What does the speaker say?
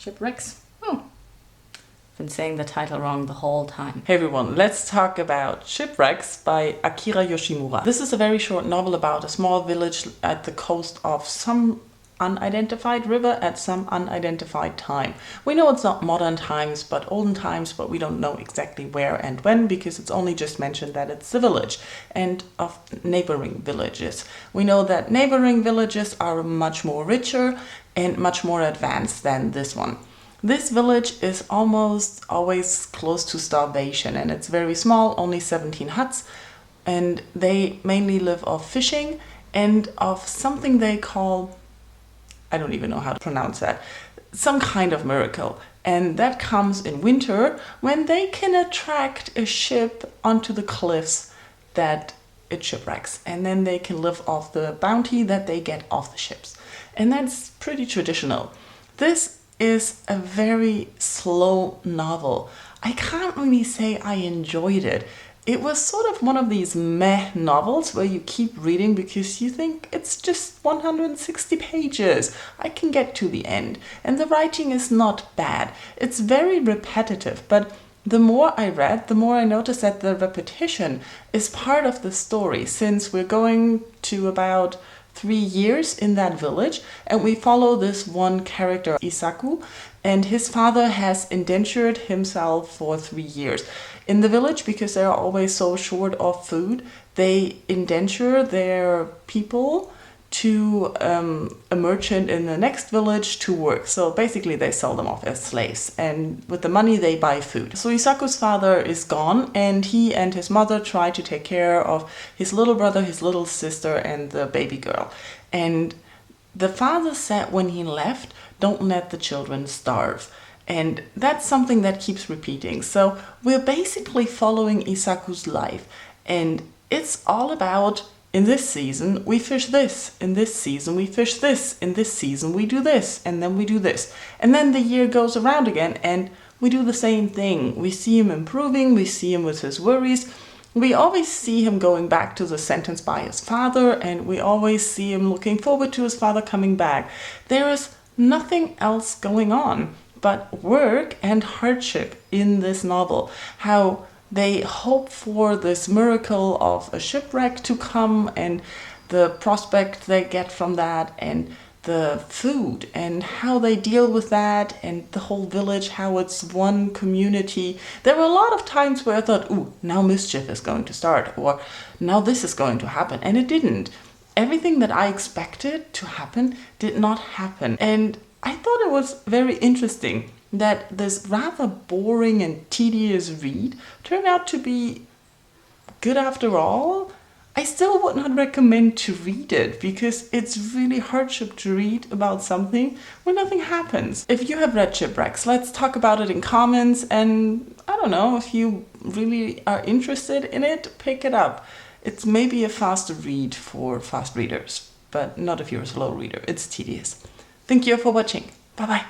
Shipwrecks? Oh, been saying the title wrong the whole time. Hey everyone, let's talk about Shipwrecks by Akira Yoshimura. This is a very short novel about a small village at the coast of some unidentified river at some unidentified time. We know it's not modern times, but olden times, but we don't know exactly where and when because it's only just mentioned that it's a village and of neighboring villages. We know that neighboring villages are much more richer and much more advanced than this one. This village is almost always close to starvation and it's very small, only 17 huts, and they mainly live off fishing and of something they call, I don't even know how to pronounce that, some kind of miracle. And that comes in winter when they can attract a ship onto the cliffs that it shipwrecks. And then they can live off the bounty that they get off the ships. And that's pretty traditional. This is a very slow novel. I can't really say I enjoyed it. It was sort of one of these meh novels where you keep reading because you think it's just 160 pages. I can get to the end. And the writing is not bad. It's very repetitive, but the more I read, the more I noticed that the repetition is part of the story, since we're going to about 3 years in that village and we follow this one character, Isaku, and his father has indentured himself for 3 years. In the village, because they are always so short of food, they indenture their people to a merchant in the next village to work. So basically they sell them off as slaves and with the money they buy food. So Isaku's father is gone and he and his mother try to take care of his little brother, his little sister and the baby girl. And the father said when he left, don't let the children starve. And that's something that keeps repeating. So we're basically following Isaku's life and it's all about, in this season, we fish this. In this season, we fish this. In this season, we do this. And then we do this. And then the year goes around again and we do the same thing. We see him improving. We see him with his worries. We always see him going back to the sentence by his father. And we always see him looking forward to his father coming back. There is nothing else going on but work and hardship in this novel. How they hope for this miracle of a shipwreck to come and the prospect they get from that and the food and how they deal with that and the whole village, how it's one community. There were a lot of times where I thought, ooh, now mischief is going to start or now this is going to happen, and it didn't. Everything that I expected to happen did not happen, and I thought it was very interesting that this rather boring and tedious read turned out to be good after all. I still would not recommend to read it because it's really hardship to read about something where nothing happens. If you have read Shipwrecks, let's talk about it in comments, and I don't know, if you really are interested in it, pick it up. It's maybe a faster read for fast readers, but not if you're a slow reader. It's tedious. Thank you for watching. Bye bye.